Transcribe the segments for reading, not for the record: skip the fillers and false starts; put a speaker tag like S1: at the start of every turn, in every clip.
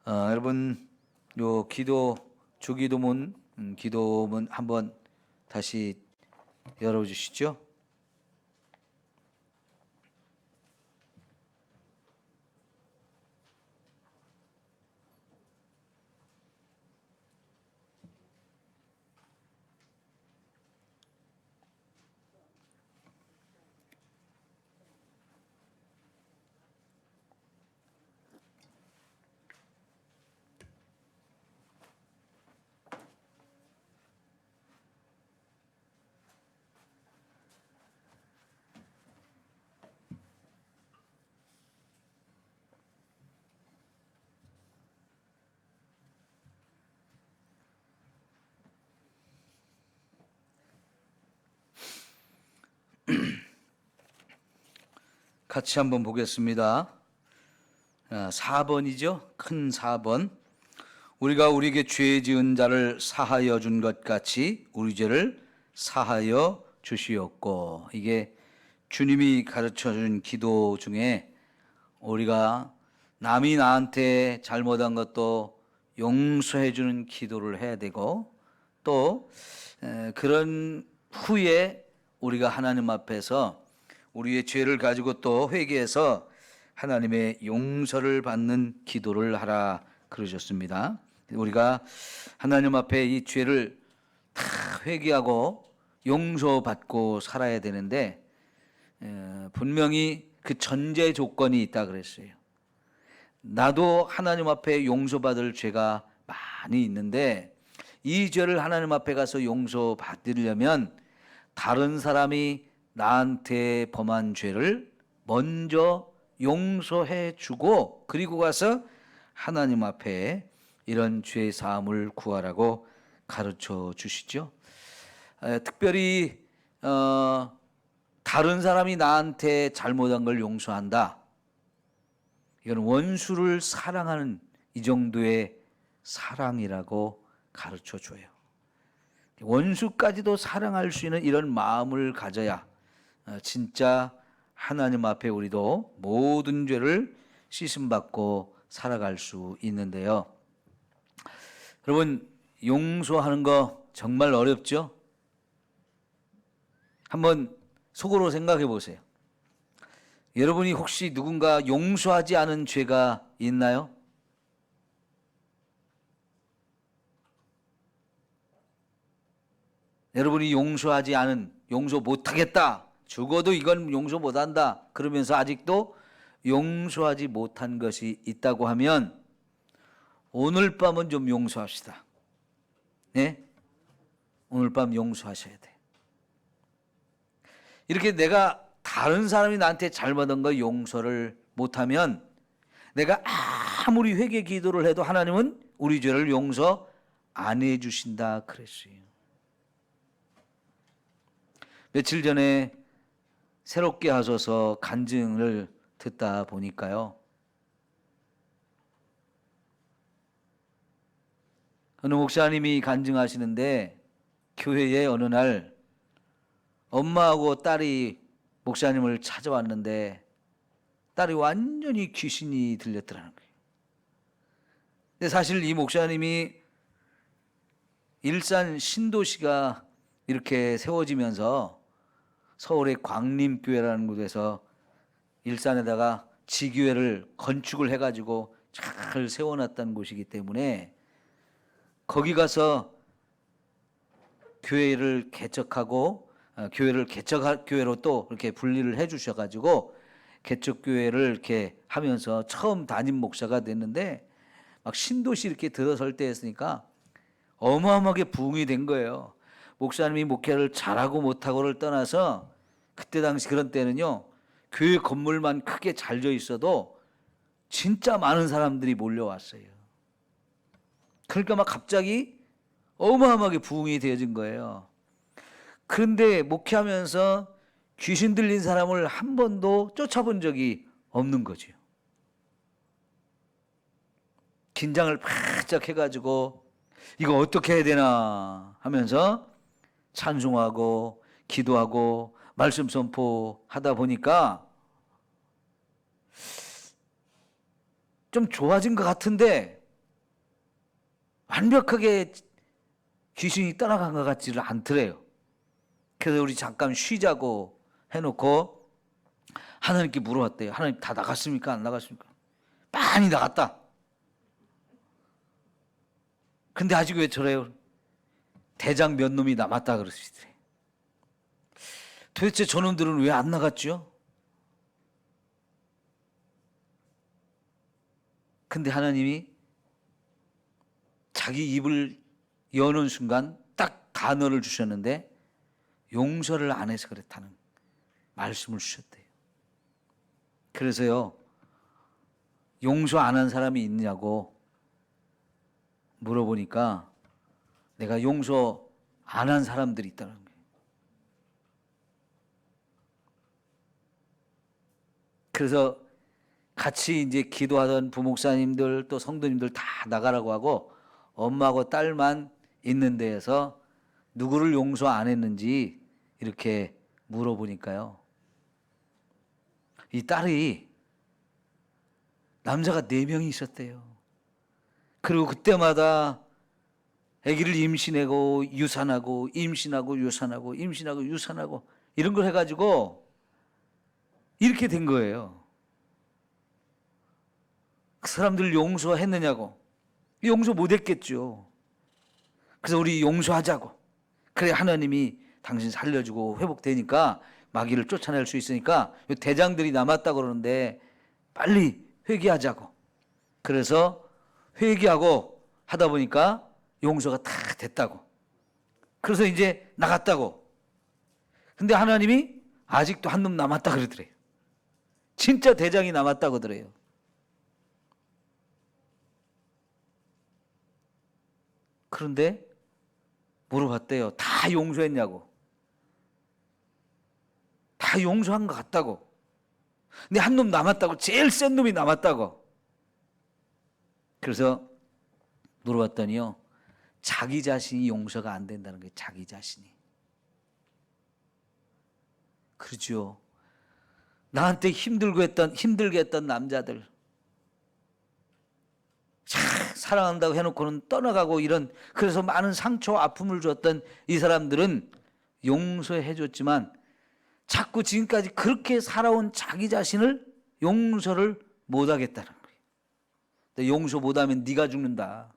S1: 여러분 요 주기도문 기도문 한번 다시 열어주시죠. 같이 한번 보겠습니다. 4번이죠. 큰 4번. 우리가 우리에게 죄 지은 자를 사하여 준 것 같이 우리 죄를 사하여 주시옵고. 이게 주님이 가르쳐 준 기도 중에 우리가 남이 나한테 잘못한 것도 용서해 주는 기도를 해야 되고, 또 그런 후에 우리가 하나님 앞에서 우리의 죄를 가지고 또 회개해서 하나님의 용서를 받는 기도를 하라 그러셨습니다. 우리가 하나님 앞에 이 죄를 다 회개하고 용서받고 살아야 되는데, 분명히 그 전제 조건이 있다 그랬어요. 나도 하나님 앞에 용서받을 죄가 많이 있는데, 이 죄를 하나님 앞에 가서 용서받으려면 다른 사람이 나한테 범한 죄를 먼저 용서해 주고, 그리고 가서 하나님 앞에 이런 죄 사함을 구하라고 가르쳐 주시죠. 특별히 다른 사람이 나한테 잘못한 걸 용서한다, 이건 원수를 사랑하는 이 정도의 사랑이라고 가르쳐 줘요. 원수까지도 사랑할 수 있는 이런 마음을 가져야 진짜 하나님 앞에 우리도 모든 죄를 씻음받고 살아갈 수 있는데요. 여러분, 용서하는 거 정말 어렵죠? 한번 속으로 생각해 보세요. 여러분이 혹시 누군가 용서하지 않은 죄가 있나요? 여러분이 용서하지 않은, 용서 못하겠다, 죽어도 이건 용서 못한다 그러면서 아직도 용서하지 못한 것이 있다고 하면 오늘 밤은 좀 용서합시다. 네? 오늘 밤 용서하셔야 돼. 이렇게 내가 다른 사람이 나한테 잘못한 거 용서를 못하면 내가 아무리 회개 기도를 해도 하나님은 우리 죄를 용서 안 해주신다 그랬어요. 며칠 전에 새롭게 하소서 간증을 듣다 보니까요, 어느 목사님이 간증하시는데, 교회에 어느 날 엄마하고 딸이 목사님을 찾아왔는데 딸이 완전히 귀신이 들렸더라는 거예요. 근데 사실 이 목사님이 일산 신도시가 이렇게 세워지면서 서울의 광림교회라는 곳에서 일산에다가 지교회를 건축을 해가지고 잘 세워놨다는 곳이기 때문에 거기 가서 교회를 개척하고, 교회를 개척교회로 또 이렇게 분리를 해주셔가지고 개척교회를 이렇게 하면서 처음 담임 목사가 됐는데, 막 신도시 이렇게 들어설 때 했으니까 어마어마하게 부흥이 된 거예요. 목사님이 목회를 잘하고 못하고를 떠나서 그때 당시 그런 때는요, 교회 건물만 크게 잘져 있어도 진짜 많은 사람들이 몰려왔어요. 그러니까 막 갑자기 어마어마하게 부흥이 되어진 거예요. 그런데 목회하면서 귀신 들린 사람을 한 번도 쫓아본 적이 없는 거죠. 긴장을 바짝 해가지고 이거 어떻게 해야 되나 하면서 찬송하고 기도하고 말씀 선포하다 보니까 좀 좋아진 것 같은데 완벽하게 귀신이 떠나간 것 같지를 않더래요. 그래서 우리 잠깐 쉬자고 해놓고 하나님께 물어봤대요. 하나님 다 나갔습니까? 안 나갔습니까? 많이 나갔다. 근데 아직 왜 저래요? 대장 몇 놈이 남았다 그러시더래요. 도대체 저놈들은 왜 안 나갔죠? 근데 하나님이 자기 입을 여는 순간 딱 단어를 주셨는데 용서를 안 해서 그렇다는 말씀을 주셨대요. 그래서요, 용서 안 한 사람이 있냐고 물어보니까 내가 용서 안 한 사람들이 있다는 거예요. 그래서 같이 이제 기도하던 부목사님들 또 성도님들 다 나가라고 하고 엄마하고 딸만 있는 데에서 누구를 용서 안 했는지 이렇게 물어보니까요, 이 딸이 남자가 4명이 있었대요. 그리고 그때마다 아기를 임신하고 유산하고 임신하고 유산하고 임신하고 유산하고 이런 걸 해가지고 이렇게 된 거예요. 그 사람들 용서했느냐고. 용서 못했겠죠. 그래서 우리 용서하자고. 그래 하나님이 당신 살려주고 회복되니까 마귀를 쫓아낼 수 있으니까 대장들이 남았다고 그러는데 빨리 회개하자고. 그래서 회개하고 하다 보니까 용서가 다 됐다고. 그래서 이제 나갔다고. 근데 하나님이 아직도 한 놈 남았다 그러더래요. 진짜 대장이 남았다고 그러더래요. 그런데 물어봤대요. 다 용서했냐고. 다 용서한 것 같다고. 근데 한 놈 남았다고. 제일 센 놈이 남았다고. 그래서 물어봤더니요, 자기 자신이 용서가 안 된다는 거예요. 자기 자신이. 그렇죠. 나한테 힘들게 했던 남자들, 사랑한다고 해놓고는 떠나가고 이런, 그래서 많은 상처와 아픔을 줬던 이 사람들은 용서해 줬지만 자꾸 지금까지 그렇게 살아온 자기 자신을 용서를 못 하겠다는 거예요. 용서 못하면 네가 죽는다.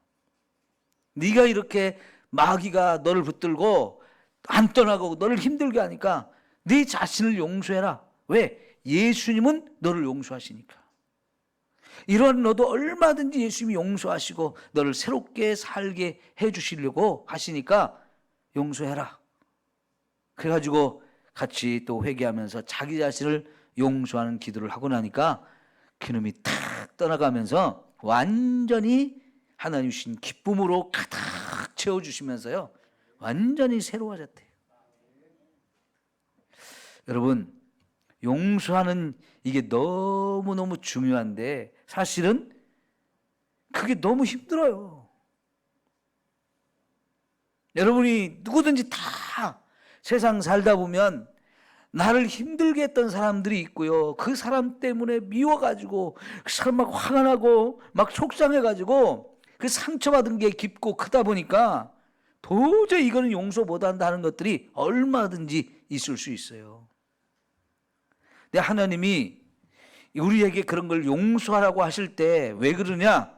S1: 네가 이렇게 마귀가 너를 붙들고 안 떠나고 너를 힘들게 하니까 네 자신을 용서해라. 왜? 예수님은 너를 용서하시니까. 이런 너도 얼마든지 예수님이 용서하시고 너를 새롭게 살게 해주시려고 하시니까 용서해라. 그래가지고 같이 또 회개하면서 자기 자신을 용서하는 기도를 하고 나니까 그놈이 탁 떠나가면서 완전히 하나님 주신 기쁨으로 가득 채워주시면서요, 완전히 새로워졌대요. 여러분, 용서하는 이게 너무너무 중요한데 사실은 그게 너무 힘들어요. 여러분이 누구든지 다 세상 살다 보면 나를 힘들게 했던 사람들이 있고요. 그 사람 때문에 미워가지고 그 사람 막 화가 나고 막 속상해가지고 그 상처받은 게 깊고 크다 보니까 도저히 이거는 용서 못한다는 것들이 얼마든지 있을 수 있어요. 근데 하나님이 우리에게 그런 걸 용서하라고 하실 때 왜 그러냐?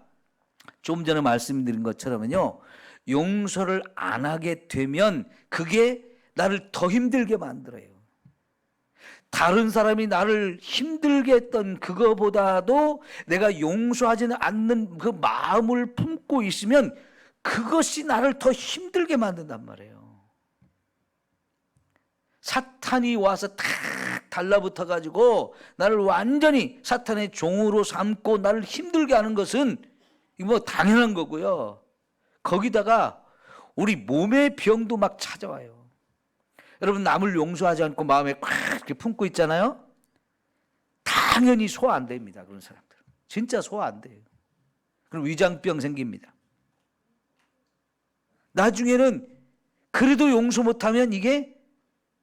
S1: 좀 전에 말씀드린 것처럼요, 용서를 안 하게 되면 그게 나를 더 힘들게 만들어요. 다른 사람이 나를 힘들게 했던 그거보다도 내가 용서하지는 않는 그 마음을 품고 있으면 그것이 나를 더 힘들게 만든단 말이에요. 사탄이 와서 탁 달라붙어 가지고 나를 완전히 사탄의 종으로 삼고 나를 힘들게 하는 것은 뭐 당연한 거고요. 거기다가 우리 몸의 병도 막 찾아와요. 여러분, 남을 용서하지 않고 마음에 꽉 이렇게 품고 있잖아요. 당연히 소화 안 됩니다. 그런 사람들 진짜 소화 안 돼요. 그럼 위장병 생깁니다. 나중에는 그래도 용서 못하면 이게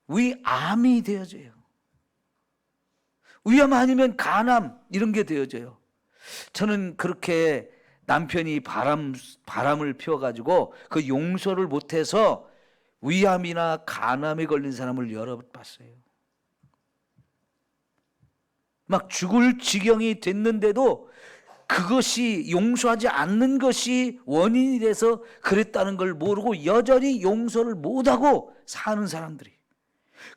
S1: 위암이 되어져요. 위암 아니면 간암 이런 게 되어져요. 저는 그렇게 남편이 바람을 피워가지고 그 용서를 못해서 위암이나 간암에 걸린 사람을 여러 번 봤어요. 막 죽을 지경이 됐는데도 그것이 용서하지 않는 것이 원인이 돼서 그랬다는 걸 모르고 여전히 용서를 못하고 사는 사람들이,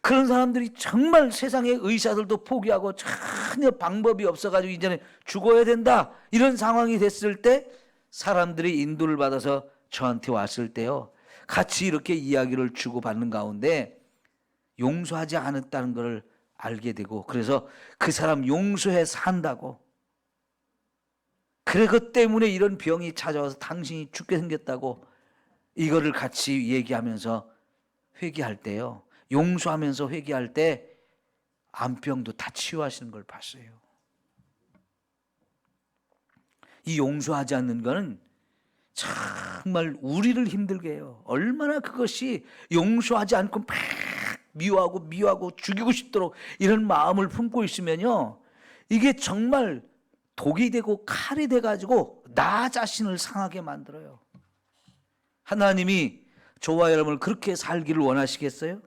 S1: 그런 사람들이 정말 세상의 의사들도 포기하고 전혀 방법이 없어가지고 이제는 죽어야 된다 이런 상황이 됐을 때 사람들이 인도를 받아서 저한테 왔을 때요, 같이 이렇게 이야기를 주고받는 가운데 용서하지 않았다는 것을 알게 되고, 그래서 그 사람 용서해 산다고, 그래 그 때문에 이런 병이 찾아와서 당신이 죽게 생겼다고, 이거를 같이 얘기하면서 회개할 때요, 용서하면서 회개할 때 암병도 다 치유하시는 걸 봤어요. 이 용서하지 않는 거는 정말 우리를 힘들게 해요. 얼마나 그것이 용서하지 않고 막 미워하고 죽이고 싶도록 이런 마음을 품고 있으면요, 이게 정말 독이 되고 칼이 돼가지고 나 자신을 상하게 만들어요. 하나님이 저와 여러분을 그렇게 살기를 원하시겠어요?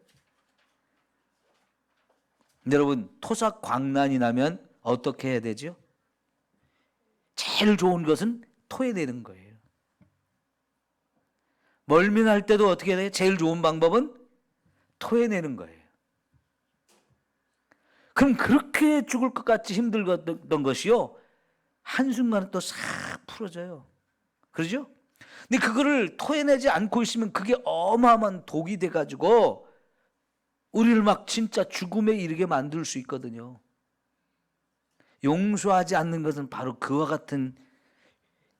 S1: 여러분, 토사 광난이 나면 어떻게 해야 되죠? 제일 좋은 것은 토해내는 거예요. 멀미날 때도 어떻게 해야 돼요? 제일 좋은 방법은 토해내는 거예요. 그럼 그렇게 죽을 것 같이 힘들었던 것이요, 한순간에 또 싹 풀어져요. 그러죠? 근데 그거를 토해내지 않고 있으면 그게 어마어마한 독이 돼가지고 우리를 막 진짜 죽음에 이르게 만들 수 있거든요. 용서하지 않는 것은 바로 그와 같은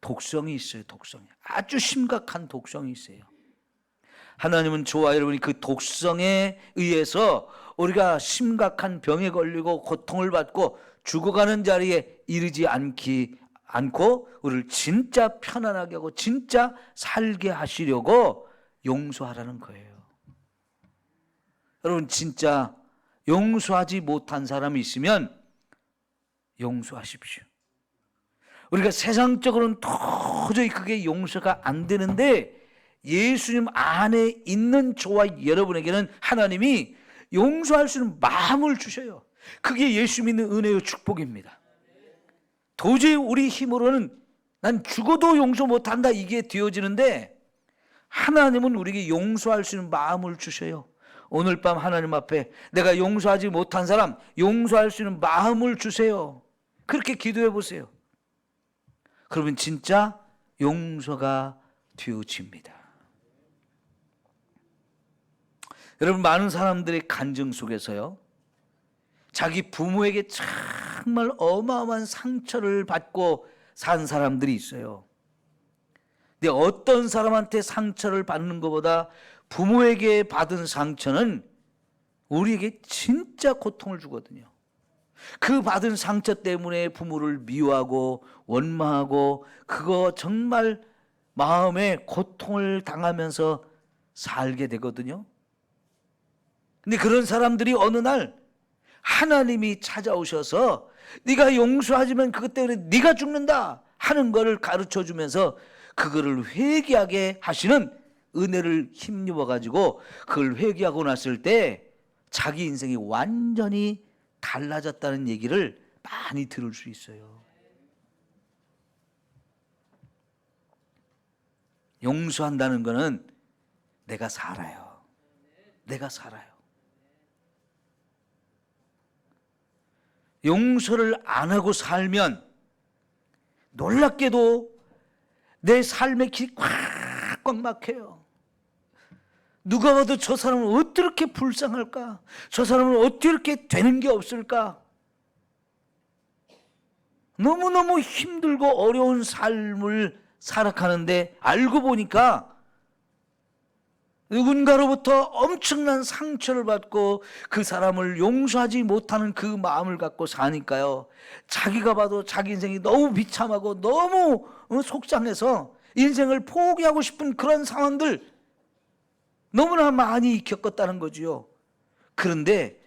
S1: 독성이 있어요. 독성이 아주 심각한 독성이 있어요. 하나님은 저와 여러분이 그 독성에 의해서 우리가 심각한 병에 걸리고 고통을 받고 죽어가는 자리에 이르지 않고 우리를 진짜 편안하게 하고 진짜 살게 하시려고 용서하라는 거예요. 여러분, 진짜 용서하지 못한 사람이 있으면 용서하십시오. 우리가 세상적으로는 도저히 그게 용서가 안 되는데 예수님 안에 있는 저와 여러분에게는 하나님이 용서할 수 있는 마음을 주셔요. 그게 예수 믿는 은혜의 축복입니다. 도저히 우리 힘으로는 난 죽어도 용서 못한다 이게 되어지는데 하나님은 우리에게 용서할 수 있는 마음을 주셔요. 오늘 밤 하나님 앞에 내가 용서하지 못한 사람 용서할 수 있는 마음을 주세요. 그렇게 기도해 보세요. 그러면 진짜 용서가 되어집니다. 여러분, 많은 사람들의 간증 속에서요, 자기 부모에게 정말 어마어마한 상처를 받고 산 사람들이 있어요. 근데 어떤 사람한테 상처를 받는 것보다 부모에게 받은 상처는 우리에게 진짜 고통을 주거든요. 그 받은 상처 때문에 부모를 미워하고 원망하고 그거 정말 마음에 고통을 당하면서 살게 되거든요. 근데 그런 사람들이 어느 날 하나님이 찾아오셔서 네가 용서하지만 그것 때문에 네가 죽는다 하는 것을 가르쳐 주면서 그거를 회개하게 하시는 은혜를 힘입어 가지고 그걸 회개하고 났을 때 자기 인생이 완전히 달라졌다는 얘기를 많이 들을 수 있어요. 용서한다는 것은 내가 살아요. 내가 살아요. 용서를 안 하고 살면 놀랍게도 내 삶의 길이 꽉꽉 막혀요. 누가 봐도 저 사람은 어떻게 불쌍할까? 저 사람은 어떻게 되는 게 없을까? 너무너무 힘들고 어려운 삶을 살아가는데 알고 보니까 누군가로부터 엄청난 상처를 받고 그 사람을 용서하지 못하는 그 마음을 갖고 사니까요, 자기가 봐도 자기 인생이 너무 비참하고 너무 속상해서 인생을 포기하고 싶은 그런 상황들 너무나 많이 겪었다는 거지요. 그런데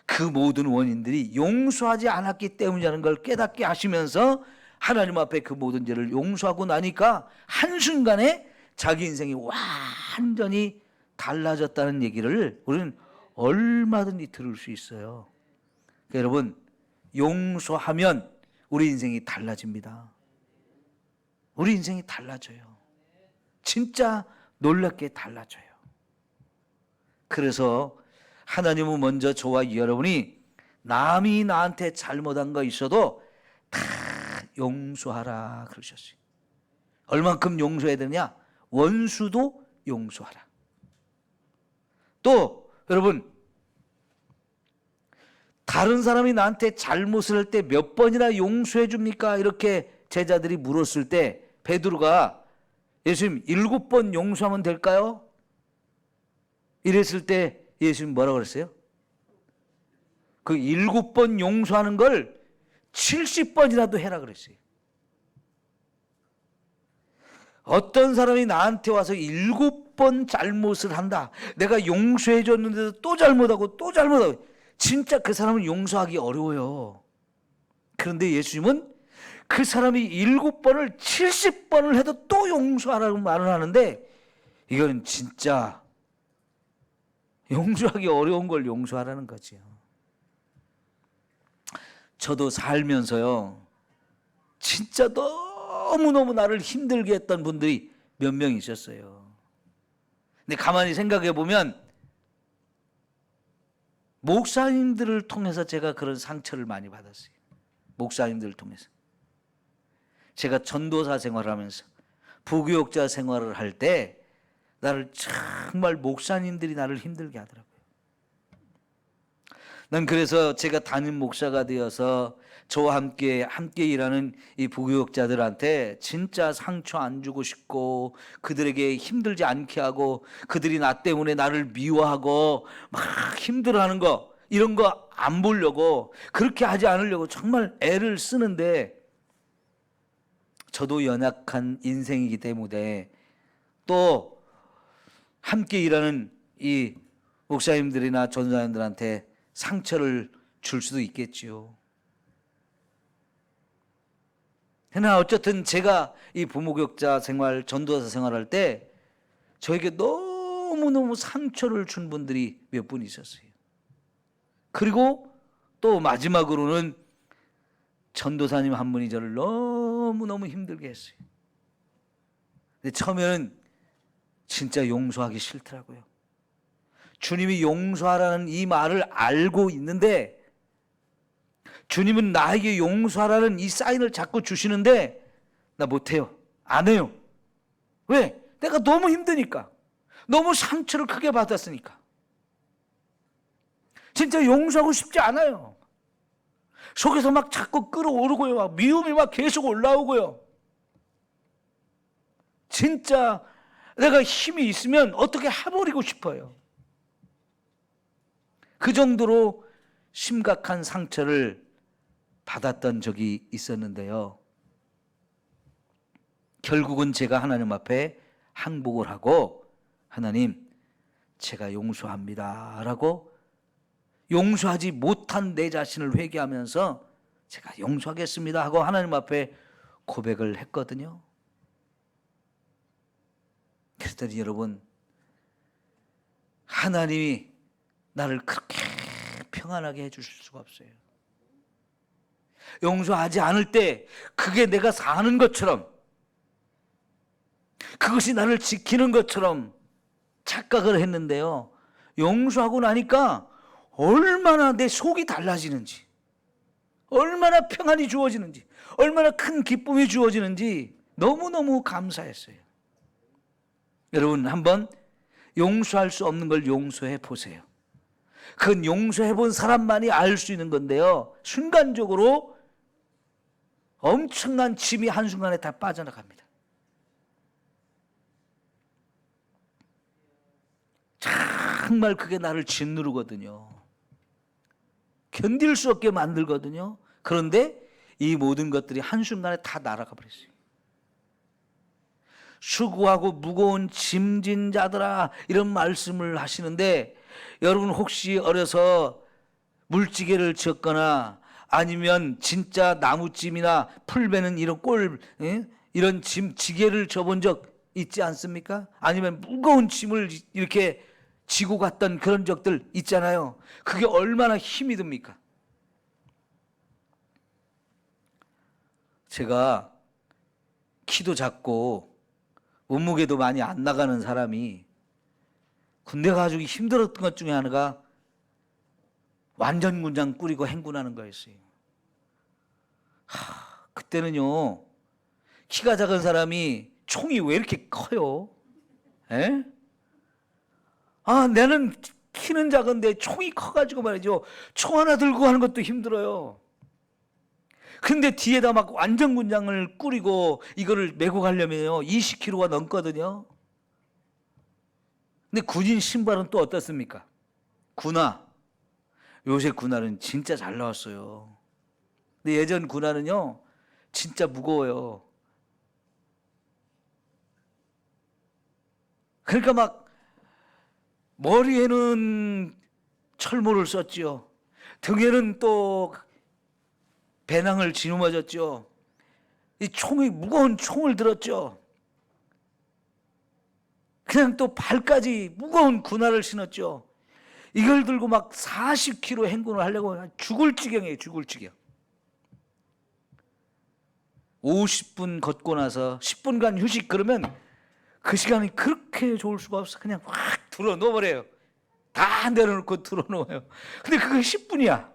S1: 그 모든 원인들이 용서하지 않았기 때문이라는 걸 깨닫게 하시면서 하나님 앞에 그 모든 죄를 용서하고 나니까 한순간에 자기 인생이 완전히 달라졌다는 얘기를 우리는 얼마든지 들을 수 있어요. 그러니까 여러분, 용서하면 우리 인생이 달라집니다. 우리 인생이 달라져요. 진짜 놀랍게 달라져요. 그래서 하나님은 먼저 저와 여러분이 남이 나한테 잘못한 거 있어도 다 용서하라 그러셨어요. 얼만큼 용서해야 되느냐? 원수도 용서하라. 또 여러분, 다른 사람이 나한테 잘못을 할 때 몇 번이나 용서해 줍니까? 이렇게 제자들이 물었을 때 베드로가 예수님 7번 용서하면 될까요? 이랬을 때 예수님 뭐라고 그랬어요? 그 7번 용서하는 걸 70번이라도 해라 그랬어요. 어떤 사람이 나한테 와서 7번 잘못을 한다. 내가 용서해 줬는데도 또 잘못하고 또 잘못하고, 진짜 그 사람을 용서하기 어려워요. 그런데 예수님은 그 사람이 7번을 70번을 해도 또 용서하라고 말을 하는데, 이거는 진짜 용서하기 어려운 걸 용서하라는 거지요. 저도 살면서요, 진짜 너무너무 나를 힘들게 했던 분들이 몇 명 있었어요. 근데 가만히 생각해 보면 목사님들을 통해서 제가 그런 상처를 많이 받았어요. 목사님들을 통해서. 제가 전도사 생활을 하면서 부교육자 생활을 할 때 나를 정말 목사님들이 나를 힘들게 하더라고요. 난 그래서 제가 담임 목사가 되어서 저와 함께 일하는 이 부교육자들한테 진짜 상처 안 주고 싶고, 그들에게 힘들지 않게 하고, 그들이 나 때문에 나를 미워하고 막 힘들어하는 거, 이런 거 안 보려고, 그렇게 하지 않으려고 정말 애를 쓰는데, 저도 연약한 인생이기 때문에 또 함께 일하는 이 목사님들이나 전도사님들한테 상처를 줄 수도 있겠지요. 그러나 어쨌든 제가 이 부목욕자 생활, 전도사 생활할 때 저에게 너무너무 상처를 준 분들이 몇 분 있었어요. 그리고 또 마지막으로는 전도사님 한 분이 저를 너무너무 힘들게 했어요. 근데 처음에는 진짜 용서하기 싫더라고요. 주님이 용서하라는 이 말을 알고 있는데, 주님은 나에게 용서하라는 이 사인을 자꾸 주시는데 나 못해요. 안 해요. 왜? 내가 너무 힘드니까. 너무 상처를 크게 받았으니까. 진짜 용서하고 싶지 않아요. 속에서 막 자꾸 끌어오르고요. 막 미움이 막 계속 올라오고요. 진짜 내가 힘이 있으면 어떻게 해버리고 싶어요. 그 정도로 심각한 상처를 받았던 적이 있었는데요. 결국은 제가 하나님 앞에 항복을 하고, 하나님, 제가 용서합니다 라고 용서하지 못한 내 자신을 회개하면서 제가 용서하겠습니다 하고 하나님 앞에 고백을 했거든요. 그랬더니 여러분, 하나님이 나를 그렇게 평안하게 해주실 수가 없어요. 용서하지 않을 때 그게 내가 사는 것처럼, 그것이 나를 지키는 것처럼 착각을 했는데요, 용서하고 나니까 얼마나 내 속이 달라지는지, 얼마나 평안이 주어지는지, 얼마나 큰 기쁨이 주어지는지 너무너무 감사했어요. 여러분, 한번 용서할 수 없는 걸 용서해 보세요. 그건 용서해 본 사람만이 알 수 있는 건데요, 순간적으로 엄청난 짐이 한순간에 다 빠져나갑니다. 정말 그게 나를 짓누르거든요. 견딜 수 없게 만들거든요. 그런데 이 모든 것들이 한순간에 다 날아가 버렸어요. 수고하고 무거운 짐진 자들아, 이런 말씀을 하시는데, 여러분 혹시 어려서 물지개를 지었거나 아니면 진짜 나무찜이나 풀 베는 이런 이런 짐 지게를 져본 적 있지 않습니까? 아니면 무거운 짐을 이렇게 지고 갔던 그런 적들 있잖아요. 그게 얼마나 힘이 듭니까? 제가 키도 작고 몸무게도 많이 안 나가는 사람이 군대 가지고 힘들었던 것 중에 하나가 완전군장 꾸리고 행군하는 거였어요. 그때는요, 키가 작은 사람이 총이 왜 이렇게 커요? 에? 나는 키는 작은데 총이 커가지고 말이죠. 총 하나 들고 하는 것도 힘들어요. 근데 뒤에다 막 완전군장을 꾸리고 이거를 메고 가려면요 20kg가 넘거든요. 근데 군인 신발은 또 어떻습니까? 군화. 요새 군화는 진짜 잘 나왔어요. 근데 예전 군화는요 진짜 무거워요. 그러니까 막 머리에는 철모를 썼죠. 등에는 또 배낭을 짊어졌죠. 이 총이 무거운 총을 들었죠. 그냥 또 발까지 무거운 군화를 신었죠. 이걸 들고 막 40km 행군을 하려고 죽을 지경이에요. 죽을 지경. 50분 걷고 나서 10분간 휴식 그러면 그 시간이 그렇게 좋을 수가 없어. 그냥 확 들어 놓아버려요. 다 내려놓고 들어 놓아요. 근데 그게 10분이야.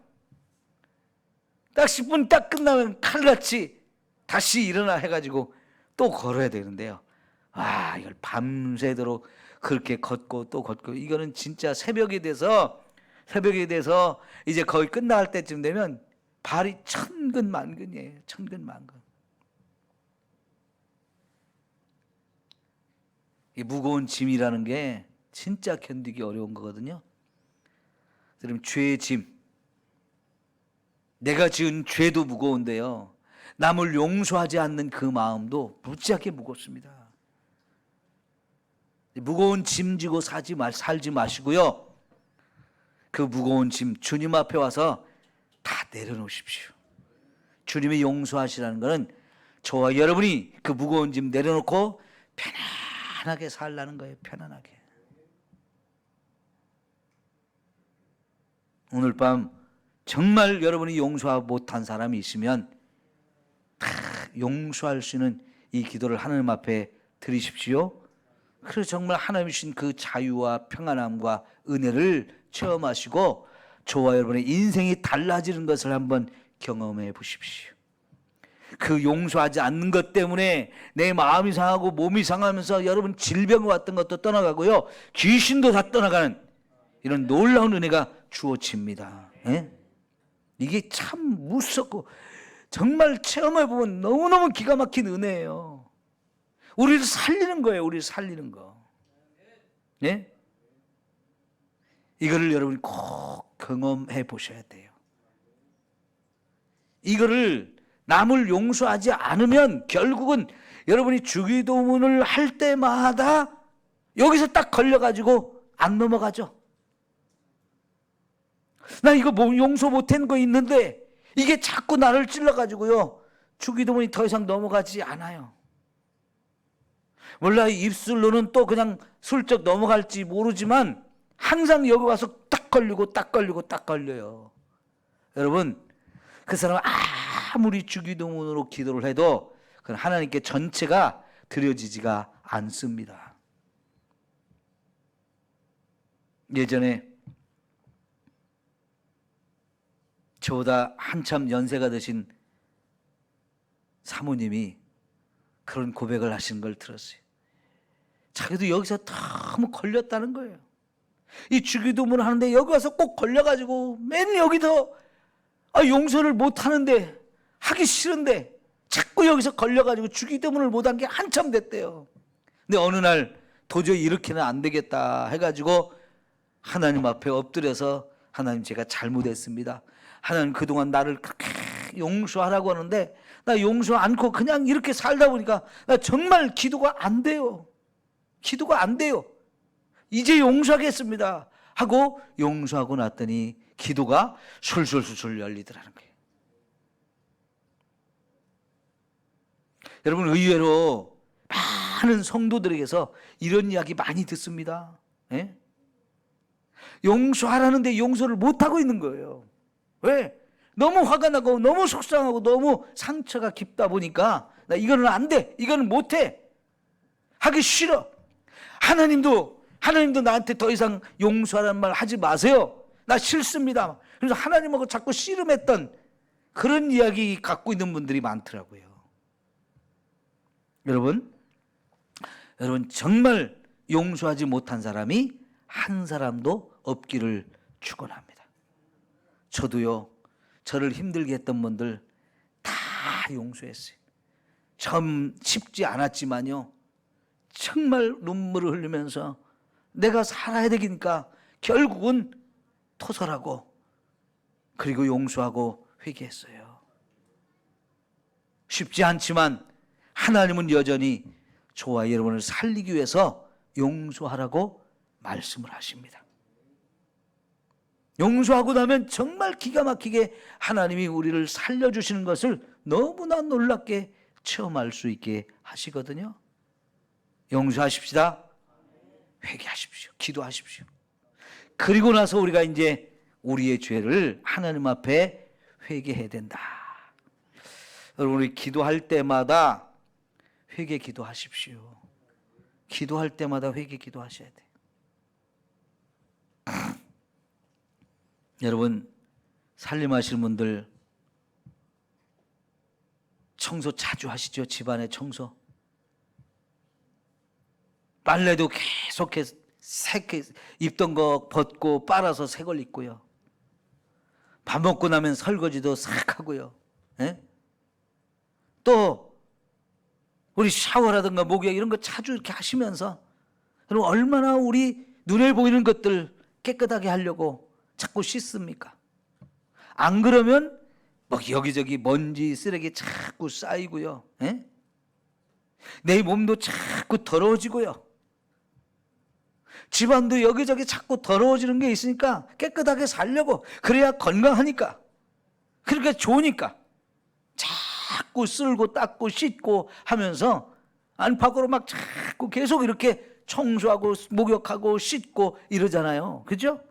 S1: 딱 10분 딱 끝나면 칼같이 다시 일어나 해가지고 또 걸어야 되는데요. 이걸 밤새도록 그렇게 걷고 또 걷고, 이거는 진짜 새벽이 돼서 이제 거의 끝날 때쯤 되면 발이 천근만근이에요. 천근만근. 이 무거운 짐이라는 게 진짜 견디기 어려운 거거든요. 그럼 죄의 짐, 내가 지은 죄도 무거운데요, 남을 용서하지 않는 그 마음도 무지하게 무겁습니다. 무거운 짐 지고 살지 마시고요, 그 무거운 짐 주님 앞에 와서 다 내려놓으십시오. 주님이 용서하시라는 것은 저와 여러분이 그 무거운 짐 내려놓고 편안하게 살라는 거예요. 편안하게. 오늘 밤 정말 여러분이 용서 못한 사람이 있으면 다 용서할 수 있는 이 기도를 하나님 앞에 드리십시오. 그래서 정말 하나님 주신 그 자유와 평안함과 은혜를 체험하시고 저와 여러분의 인생이 달라지는 것을 한번 경험해 보십시오. 그 용서하지 않는 것 때문에 내 마음이 상하고 몸이 상하면서 여러분 질병 왔던 것도 떠나가고요, 귀신도 다 떠나가는 이런 놀라운 은혜가 주어집니다. 예? 이게 참 무섭고 정말 체험해보면 너무너무 기가 막힌 은혜예요. 우리를 살리는 거예요. 우리를 살리는 거. 예? 이거를 여러분이 꼭 경험해 보셔야 돼요. 이거를 남을 용서하지 않으면 결국은 여러분이 주기도문을 할 때마다 여기서 딱 걸려가지고 안 넘어가죠. 나 이거 뭐 용서 못한 거 있는데 이게 자꾸 나를 찔러가지고요, 주기도문이 더 이상 넘어가지 않아요. 몰라 입술로는 또 그냥 슬쩍 넘어갈지 모르지만 항상 여기 와서 딱 걸리고 딱 걸리고 딱 걸려요. 여러분, 그 사람은 아무리 주기도문으로 기도를 해도 그건 하나님께 전체가 드려지지가 않습니다. 예전에 저보다 한참 연세가 드신 사모님이 그런 고백을 하신 걸 들었어요. 자기도 여기서 너무 걸렸다는 거예요. 이 주기도문을 하는데 여기 와서 꼭 걸려가지고 맨 여기서 용서를 못 하는데, 하기 싫은데 자꾸 여기서 걸려가지고 주기도문을 못한 게 한참 됐대요. 근데 어느 날 도저히 이렇게는 안 되겠다 해가지고 하나님 앞에 엎드려서, 하나님 제가 잘못했습니다. 하나님 그동안 나를 그렇게 용서하라고 하는데 나 용서 않고 그냥 이렇게 살다 보니까 나 정말 기도가 안 돼요. 기도가 안 돼요. 이제 용서하겠습니다 하고 용서하고 났더니 기도가 술술술술 열리더라는 거예요. 여러분, 의외로 많은 성도들에게서 이런 이야기 많이 듣습니다. 예? 용서하라는데 용서를 못하고 있는 거예요. 왜? 너무 화가 나고 너무 속상하고 너무 상처가 깊다 보니까 나 이거는 안 돼, 이거는 못해, 하기 싫어. 하나님도 나한테 더 이상 용서하라는 말 하지 마세요, 나 싫습니다. 그래서 하나님하고 자꾸 씨름했던 그런 이야기 갖고 있는 분들이 많더라고요. 여러분 정말 용서하지 못한 사람이 한 사람도 없기를 축원합니다. 저도요, 저를 힘들게 했던 분들 다 용서했어요. 참 쉽지 않았지만요, 정말 눈물을 흘리면서 내가 살아야 되니까 결국은 토설하고 그리고 용서하고 회개했어요. 쉽지 않지만 하나님은 여전히 저와 여러분을 살리기 위해서 용서하라고 말씀을 하십니다. 용서하고 나면 정말 기가 막히게 하나님이 우리를 살려주시는 것을 너무나 놀랍게 체험할 수 있게 하시거든요. 용서하십시다. 회개하십시오. 기도하십시오. 그리고 나서 우리가 이제 우리의 죄를 하나님 앞에 회개해야 된다. 여러분, 우리 기도할 때마다 회개 기도하십시오. 기도할 때마다 회개 기도하셔야 돼요. 여러분, 살림하시는 분들 청소 자주 하시죠? 집안의 청소. 빨래도 계속해서 새게 입던 거 벗고 빨아서 새 걸 입고요. 밥 먹고 나면 설거지도 싹 하고요. 예? 또 우리 샤워라든가 목욕 이런 거 자주 이렇게 하시면서 여러분, 얼마나 우리 눈에 보이는 것들 깨끗하게 하려고 자꾸 씻습니까? 안 그러면 막 여기저기 먼지 쓰레기 자꾸 쌓이고요. 예? 내 몸도 자꾸 더러워지고요. 집안도 여기저기 자꾸 더러워지는 게 있으니까 깨끗하게 살려고, 그래야 건강하니까, 그러니까 좋으니까 자꾸 쓸고 닦고 씻고 하면서 안팎으로 막 자꾸 계속 이렇게 청소하고 목욕하고 씻고 이러잖아요. 그죠?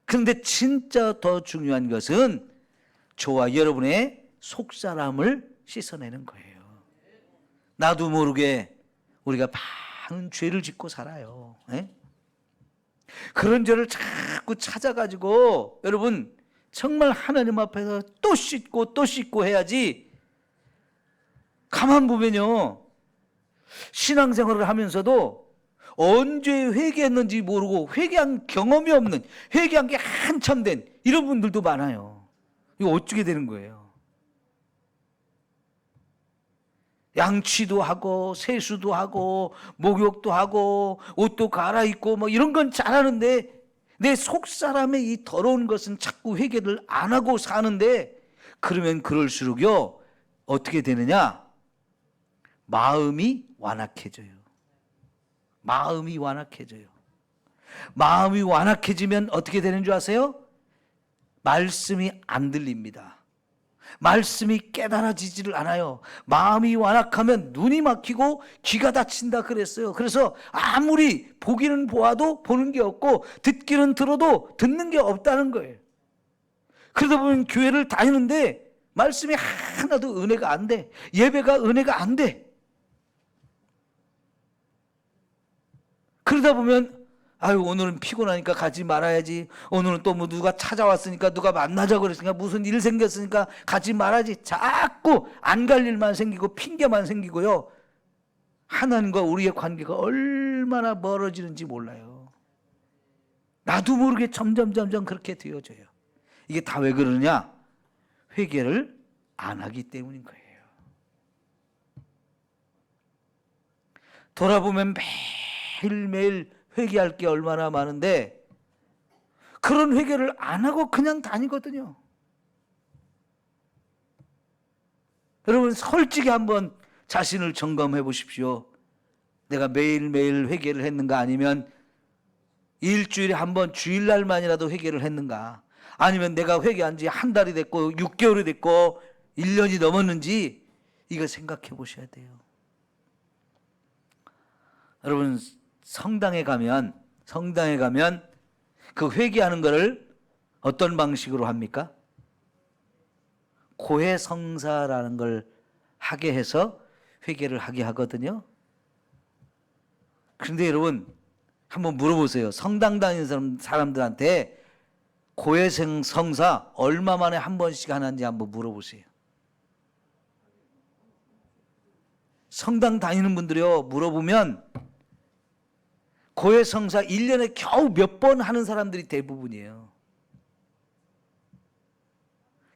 S1: 그런데 진짜 더 중요한 것은 저와 여러분의 속사람을 씻어내는 거예요. 나도 모르게 우리가 많은 죄를 짓고 살아요. 에? 그런 죄를 자꾸 찾아가지고 여러분, 정말 하나님 앞에서 또 씻고 해야지. 가만 보면요, 신앙생활을 하면서도 언제 회개했는지 모르고 회개한 경험이 없는, 회개한 게 한참 된 이런 분들도 많아요. 이거 어떻게 되는 거예요? 양치도 하고 세수도 하고 목욕도 하고 옷도 갈아입고 뭐 이런 건 잘하는데 내 속사람의 이 더러운 것은 자꾸 회개를 안 하고 사는데, 그러면 그럴수록요 어떻게 되느냐? 마음이 완악해져요. 마음이 완악해져요. 마음이 완악해지면 어떻게 되는 줄 아세요? 말씀이 안 들립니다. 말씀이 깨달아지지를 않아요. 마음이 완악하면 눈이 막히고 귀가 닫힌다 그랬어요. 그래서 아무리 보기는 보아도 보는 게 없고 듣기는 들어도 듣는 게 없다는 거예요. 그러다 보면 교회를 다니는데 말씀이 하나도 은혜가 안 돼. 예배가 은혜가 안 돼. 그러다 보면 아유, 오늘은 피곤하니까 가지 말아야지. 오늘은 또 뭐 누가 찾아왔으니까, 누가 만나자고 그랬으니까, 무슨 일 생겼으니까 가지 말아야지. 자꾸 안 갈 일만 생기고 핑계만 생기고요. 하나님과 우리의 관계가 얼마나 멀어지는지 몰라요. 나도 모르게 점점 그렇게 되어져요. 이게 다 왜 그러느냐? 회개를 안 하기 때문인 거예요. 돌아보면 매일매일 회개할 게 얼마나 많은데 그런 회개를 안 하고 그냥 다니거든요. 여러분, 솔직히 한번 자신을 점검해 보십시오. 내가 매일매일 회개를 했는가, 아니면 일주일에 한 번 주일날만이라도 회개를 했는가, 아니면 내가 회개한 지 한 달이 됐고 6개월이 됐고 1년이 넘었는지 이거 생각해 보셔야 돼요. 여러분, 성당에 가면 그 회개하는 거를 어떤 방식으로 합니까? 고해성사라는 걸 하게 해서 회개를 하게 하거든요. 그런데 여러분, 한번 물어보세요. 성당 다니는 사람들한테 고해성사 얼마 만에 한 번씩 하는지 한번 물어보세요. 성당 다니는 분들이요, 물어보면 고해성사 1년에 겨우 몇 번 하는 사람들이 대부분이에요.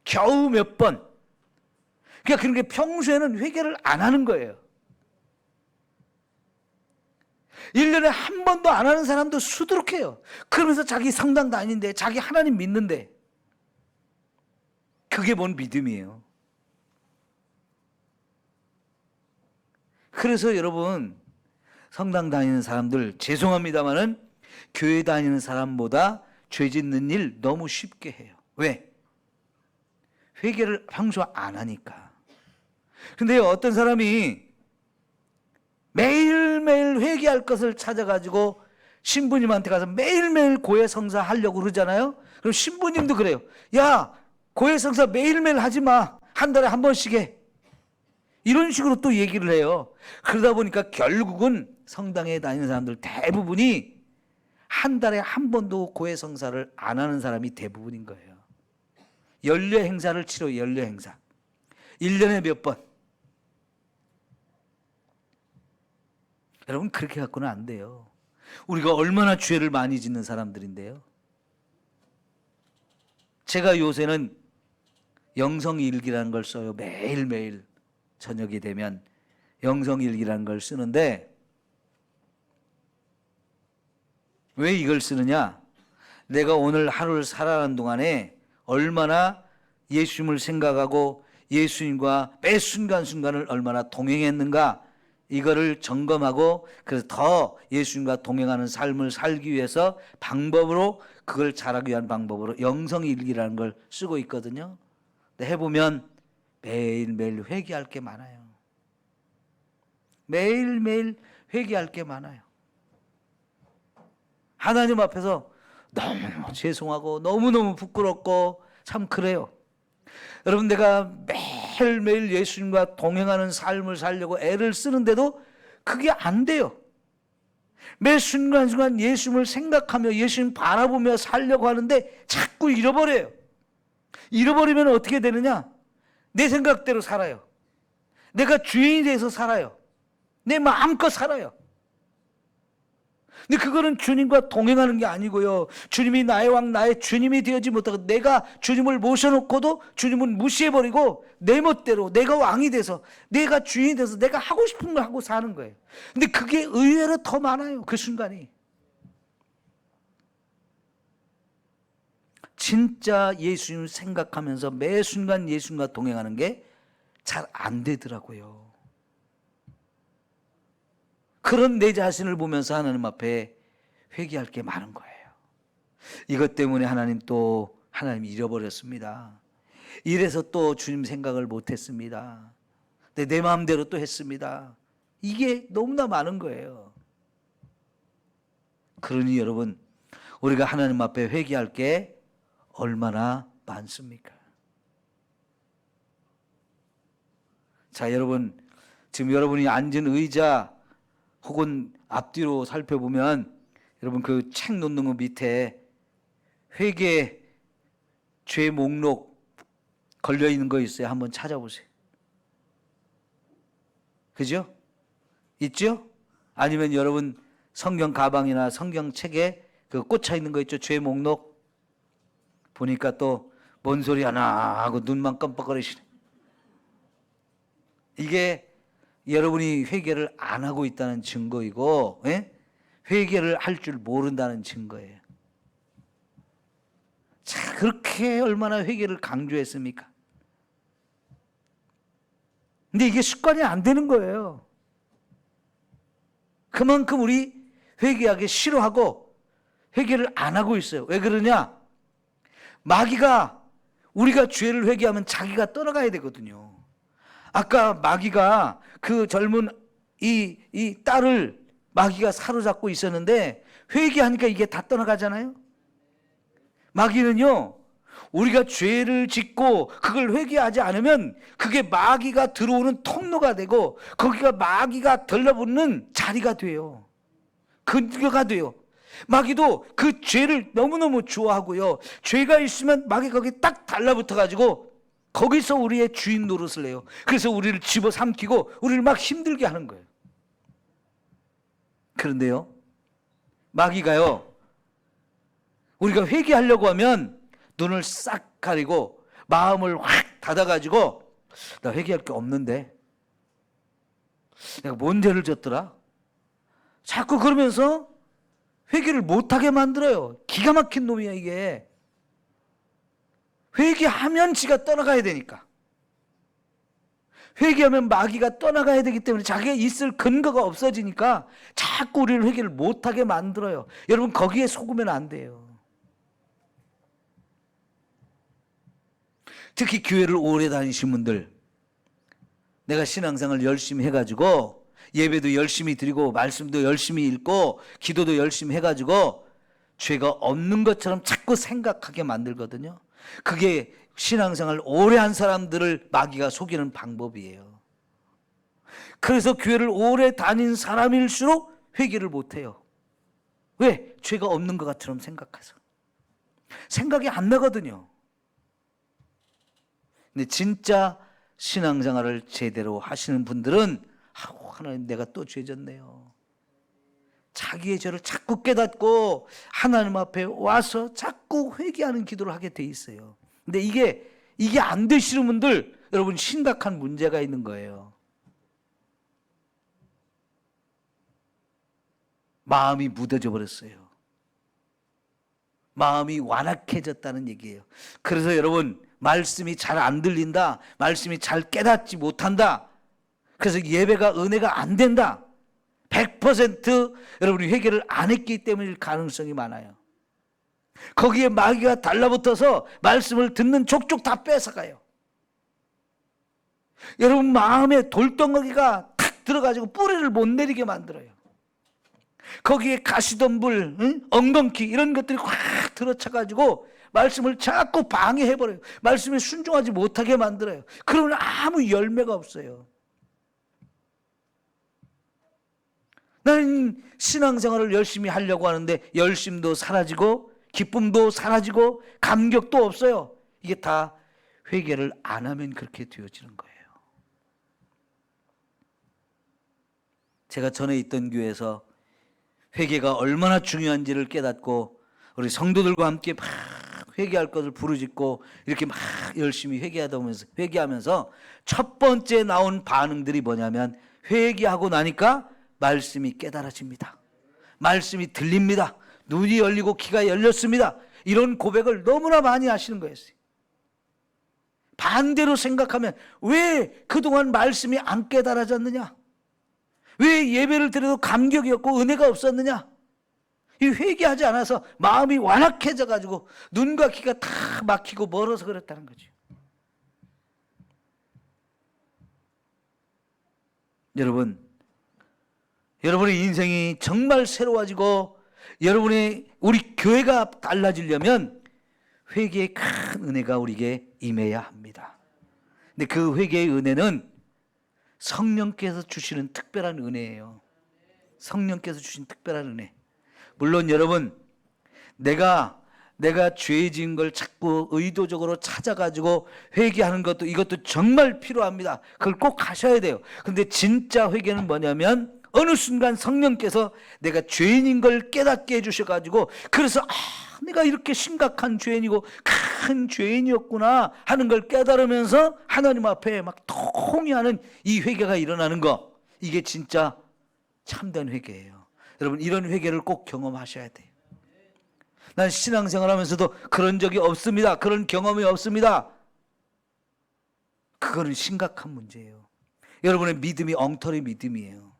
S1: 겨우 몇 번. 그러니까 그런 게 평소에는 회개를 안 하는 거예요. 1년에 한 번도 안 하는 사람도 수두룩해요. 그러면서 자기 성당 다니는데, 자기 하나님 믿는데, 그게 뭔 믿음이에요. 그래서 여러분, 성당 다니는 사람들 죄송합니다마는 교회 다니는 사람보다 죄 짓는 일 너무 쉽게 해요. 왜? 회개를 평소 안 하니까. 근데 어떤 사람이 매일매일 회개할 것을 찾아가지고 신부님한테 가서 매일매일 고해성사 하려고 그러잖아요. 그럼 신부님도 그래요. 야, 고해성사 매일매일 하지 마. 한 달에 한 번씩 해. 이런 식으로 또 얘기를 해요. 그러다 보니까 결국은 성당에 다니는 사람들 대부분이 한 달에 한 번도 고해성사를 안 하는 사람이 대부분인 거예요. 연례 행사를 치러, 연례 행사. 1년에 몇 번. 여러분, 그렇게 갖고는 안 돼요. 우리가 얼마나 죄를 많이 짓는 사람들인데요. 제가 요새는 영성일기라는 걸 써요. 매일매일 저녁이 되면 영성일기라는 걸 쓰는데, 왜 이걸 쓰느냐? 내가 오늘 하루를 살아가는 동안에 얼마나 예수님을 생각하고 예수님과 매 순간순간을 얼마나 동행했는가, 이거를 점검하고, 그래서 더 예수님과 동행하는 삶을 살기 위해서 방법으로, 그걸 잘하기 위한 방법으로 영성일기라는 걸 쓰고 있거든요. 근데 해보면 매일매일 회개할 게 많아요. 매일매일 회개할 게 많아요. 하나님 앞에서 너무너무 죄송하고 너무너무 부끄럽고 참 그래요. 여러분, 내가 매일매일 예수님과 동행하는 삶을 살려고 애를 쓰는데도 그게 안 돼요. 매 순간순간 예수님을 생각하며 예수님 바라보며 살려고 하는데 자꾸 잃어버려요. 잃어버리면 어떻게 되느냐? 내 생각대로 살아요. 내가 주인이 돼서 살아요. 내 마음껏 살아요. 근데 그거는 주님과 동행하는 게 아니고요. 주님이 나의 왕, 나의 주님이 되어지 못하고 내가 주님을 모셔놓고도 주님은 무시해버리고 내 멋대로 내가 왕이 돼서, 내가 주인이 돼서 내가 하고 싶은 걸 하고 사는 거예요. 근데 그게 의외로 더 많아요. 그 순간이. 진짜 예수님 생각하면서 매 순간 예수님과 동행하는 게 잘 안 되더라고요. 그런 내 자신을 보면서 하나님 앞에 회개할 게 많은 거예요. 이것 때문에 하나님 잃어버렸습니다. 이래서 또 주님 생각을 못했습니다. 내 마음대로 또 했습니다. 이게 너무나 많은 거예요. 그러니 여러분, 우리가 하나님 앞에 회개할 게 얼마나 많습니까? 자, 여러분, 지금 여러분이 앉은 의자 혹은 앞뒤로 살펴보면, 여러분 그 책 놓는 거 밑에 회개 죄 목록 걸려 있는 거 있어요. 한번 찾아보세요. 그죠? 있죠? 아니면 여러분 성경 가방이나 성경 책에 그 꽂혀 있는 거 있죠? 죄 목록. 보니까 또 뭔 소리 하나 하고 눈만 깜빡거리시네. 이게 여러분이 회개를 안 하고 있다는 증거이고, 예? 회개를 할 줄 모른다는 증거예요. 자, 그렇게 얼마나 회개를 강조했습니까? 근데 이게 습관이 안 되는 거예요. 그만큼 우리 회개하기 싫어하고 회개를 안 하고 있어요. 왜 그러냐? 마귀가 우리가 죄를 회개하면 자기가 떠나가야 되거든요. 아까 마귀가 그 젊은 이 딸을 마귀가 사로잡고 있었는데 회개하니까 이게 다 떠나가잖아요. 마귀는요, 우리가 죄를 짓고 그걸 회개하지 않으면 그게 마귀가 들어오는 통로가 되고 거기가 마귀가 들러붙는 자리가 돼요. 근거가 돼요. 마귀도 그 죄를 너무너무 좋아하고요. 죄가 있으면 마귀가 거기 딱 달라붙어 가지고 거기서 우리의 주인 노릇을 해요. 그래서 우리를 집어삼키고 우리를 막 힘들게 하는 거예요. 그런데요, 마귀가요, 우리가 회개하려고 하면 눈을 싹 가리고 마음을 확 닫아가지고 나 회개할 게 없는데 내가 뭔 죄를 졌더라? 자꾸 그러면서 회개를 못하게 만들어요. 기가 막힌 놈이야 이게. 회개하면 지가 떠나가야 되니까. 회개하면 마귀가 떠나가야 되기 때문에 자기가 있을 근거가 없어지니까 자꾸 우리를 회개를 못하게 만들어요. 여러분 거기에 속으면 안 돼요. 특히 교회를 오래 다니신 분들, 내가 신앙생활을 열심히 해가지고 예배도 열심히 드리고 말씀도 열심히 읽고 기도도 열심히 해가지고 죄가 없는 것처럼 자꾸 생각하게 만들거든요. 그게 신앙생활 오래 한 사람들을 마귀가 속이는 방법이에요. 그래서 교회를 오래 다닌 사람일수록 회개를 못해요. 왜? 죄가 없는 것 같처럼 생각해서. 생각이 안 나거든요. 근데 진짜 신앙생활을 제대로 하시는 분들은 하나님 내가 또 죄졌네요. 자기의 죄를 자꾸 깨닫고 하나님 앞에 와서 자꾸 회개하는 기도를 하게 돼 있어요. 근데 이게 안 되시는 분들, 여러분 심각한 문제가 있는 거예요. 마음이 무뎌져 버렸어요. 마음이 완악해졌다는 얘기예요. 그래서 여러분 말씀이 잘 안 들린다, 말씀이 잘 깨닫지 못한다, 그래서 예배가 은혜가 안 된다, 100% 여러분이 회개를 안 했기 때문일 가능성이 많아요. 거기에 마귀가 달라붙어서 말씀을 듣는 족족 다 뺏어가요. 여러분 마음에 돌덩어리가 탁 들어가지고 뿌리를 못 내리게 만들어요. 거기에 가시덤불, 엉겅퀴 이런 것들이 확 들어차가지고 말씀을 자꾸 방해해버려요. 말씀에 순종하지 못하게 만들어요. 그러면 아무 열매가 없어요. 나는 신앙생활을 열심히 하려고 하는데 열심도 사라지고 기쁨도 사라지고 감격도 없어요. 이게 다 회개를 안 하면 그렇게 되어지는 거예요. 제가 전에 있던 교회에서 회개가 얼마나 중요한지를 깨닫고 우리 성도들과 함께 막 회개할 것을 부르짖고 이렇게 막 열심히 회개하면서 첫 번째 나온 반응들이 뭐냐면 회개하고 나니까 말씀이 깨달아집니다. 말씀이 들립니다. 눈이 열리고 귀가 열렸습니다. 이런 고백을 너무나 많이 하시는 거였어요. 반대로 생각하면 왜 그동안 말씀이 안 깨달아졌느냐? 왜 예배를 드려도 감격이 없고 은혜가 없었느냐? 이 회개하지 않아서 마음이 완악해져 가지고 눈과 귀가 다 막히고 멀어서 그렇다는 거죠. 여러분의 인생이 정말 새로워지고 우리 교회가 달라지려면 회개의 큰 은혜가 우리에게 임해야 합니다. 근데 그 회개의 은혜는 성령께서 주시는 특별한 은혜예요. 성령께서 주신 특별한 은혜. 물론 여러분, 내가 죄 지은 걸 자꾸 의도적으로 찾아가지고 회개하는 것도 이것도 정말 필요합니다. 그걸 꼭 하셔야 돼요. 근데 진짜 회개는 뭐냐면 어느 순간 성령께서 내가 죄인인 걸 깨닫게 해주셔가지고 그래서 내가 이렇게 심각한 죄인이고 큰 죄인이었구나 하는 걸 깨달으면서 하나님 앞에 막 통회하는 이 회개가 일어나는 거, 이게 진짜 참된 회개예요. 여러분 이런 회개를 꼭 경험하셔야 돼요. 난 신앙생활 하면서도 그런 적이 없습니다. 그런 경험이 없습니다. 그거는 심각한 문제예요. 여러분의 믿음이 엉터리 믿음이에요.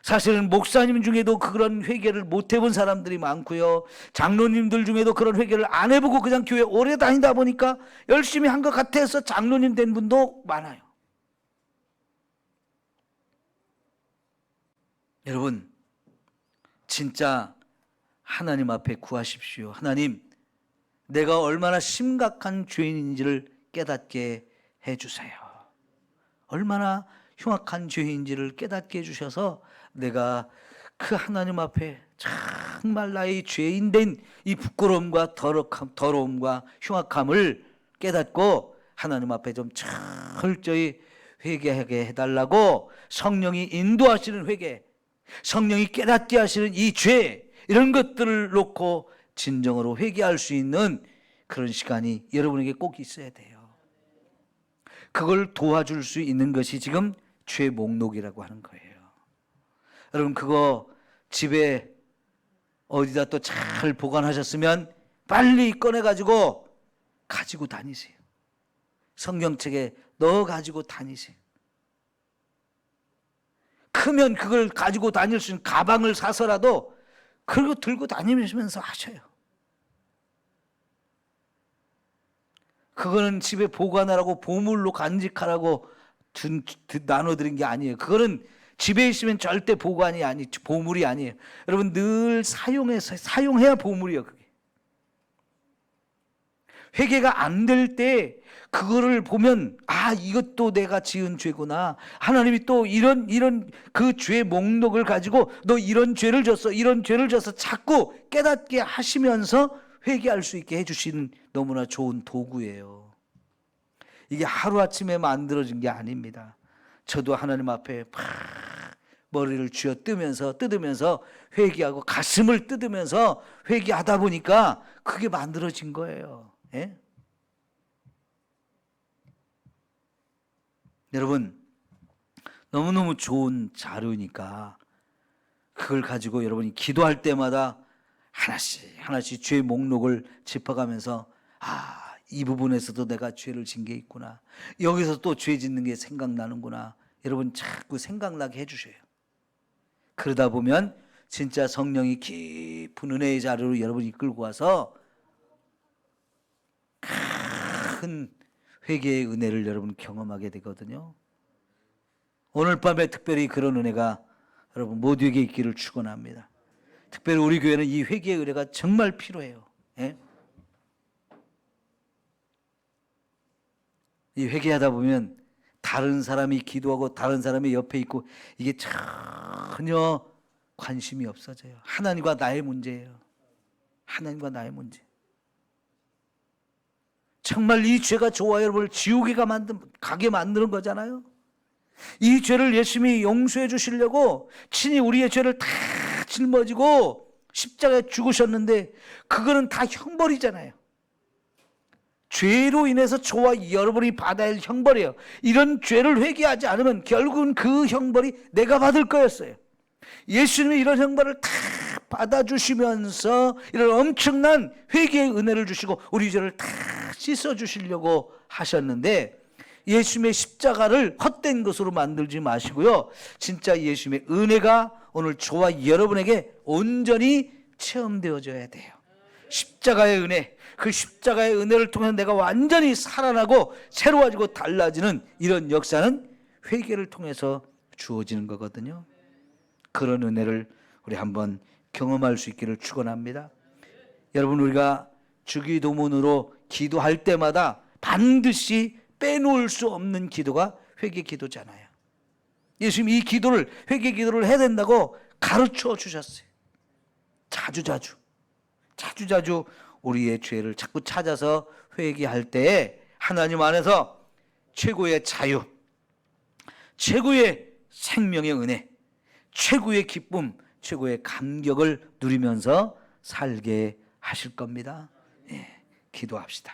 S1: 사실은 목사님 중에도 그런 회개를 못 해본 사람들이 많고요. 장로님들 중에도 그런 회개를 안 해보고 그냥 교회 오래 다니다 보니까 열심히 한 것 같아서 장로님 된 분도 많아요. 여러분, 진짜 하나님 앞에 구하십시오. 하나님, 내가 얼마나 심각한 죄인인지를 깨닫게 해주세요. 얼마나 흉악한 죄인지를 깨닫게 해주셔서 내가 그 하나님 앞에 정말 나의 죄인된 이 부끄러움과 더러움과 흉악함을 깨닫고 하나님 앞에 좀 철저히 회개하게 해달라고 성령이 인도하시는 회개, 성령이 깨닫게 하시는 이 죄, 이런 것들을 놓고 진정으로 회개할 수 있는 그런 시간이 여러분에게 꼭 있어야 돼요. 그걸 도와줄 수 있는 것이 지금 죄 목록이라고 하는 거예요. 여러분, 그거 집에 어디다 또 잘 보관하셨으면 빨리 꺼내가지고 가지고 다니세요. 성경책에 넣어 가지고 다니세요. 크면 그걸 가지고 다닐 수 있는 가방을 사서라도 그거 들고 다니면서 하셔요. 그거는 집에 보관하라고 보물로 간직하라고 나눠드린 게 아니에요. 그거는 집에 있으면 절대 보물이 아니에요. 여러분, 늘 사용해야 보물이에요. 그게. 회개가 안 될 때 그거를 보면 이것도 내가 지은 죄구나. 하나님이 또 이런 그 죄 목록을 가지고 너 이런 죄를 졌어 자꾸 깨닫게 하시면서 회개할 수 있게 해주시는 너무나 좋은 도구예요. 이게 하루아침에 만들어진 게 아닙니다. 저도 하나님 앞에 머리를 쥐어 뜯으면서 회개하고 가슴을 뜯으면서 회개하다 보니까 그게 만들어진 거예요. 예? 여러분, 너무너무 좋은 자료니까 그걸 가지고 여러분이 기도할 때마다 하나씩 죄 목록을 짚어가면서 이 부분에서도 내가 죄를 진 게 있구나. 여기서 또 죄 짓는 게 생각나는구나. 여러분 자꾸 생각나게 해주셔요. 그러다 보면 진짜 성령이 깊은 은혜의 자리로 여러분이 이끌고 와서 큰 회개의 은혜를 여러분 경험하게 되거든요. 오늘 밤에 특별히 그런 은혜가 여러분 모두에게 있기를 축원합니다. 특별히 우리 교회는 이 회개의 은혜가 정말 필요해요. 예? 이 회개하다 보면 다른 사람이 기도하고 다른 사람이 옆에 있고 이게 전혀 관심이 없어져요. 하나님과 나의 문제예요. 하나님과 나의 문제. 정말 이 죄가 좋아요. 여러분을 지옥에 가게 만드는 거잖아요. 이 죄를 예수님이 용서해 주시려고 친히 우리의 죄를 다 짊어지고 십자가에 죽으셨는데 그거는 다 형벌이잖아요. 죄로 인해서 저와 여러분이 받아야 할 형벌이에요. 이런 죄를 회개하지 않으면 결국은 그 형벌이 내가 받을 거였어요. 예수님이 이런 형벌을 다 받아주시면서 이런 엄청난 회개의 은혜를 주시고 우리 죄를 다 씻어주시려고 하셨는데 예수님의 십자가를 헛된 것으로 만들지 마시고요. 진짜 예수님의 은혜가 오늘 저와 여러분에게 온전히 체험되어져야 돼요. 십자가의 은혜, 그 십자가의 은혜를 통해서 내가 완전히 살아나고 새로워지고 달라지는 이런 역사는 회개를 통해서 주어지는 거거든요. 그런 은혜를 우리 한번 경험할 수 있기를 축원합니다. 여러분, 우리가 주기도문으로 기도할 때마다 반드시 빼놓을 수 없는 기도가 회개 기도잖아요. 예수님이 이 기도를, 회개 기도를 해야 된다고 가르쳐 주셨어요. 자주 우리의 죄를 자꾸 찾아서 회개할 때에 하나님 안에서 최고의 자유, 최고의 생명의 은혜, 최고의 기쁨, 최고의 감격을 누리면서 살게 하실 겁니다. 예, 기도합시다.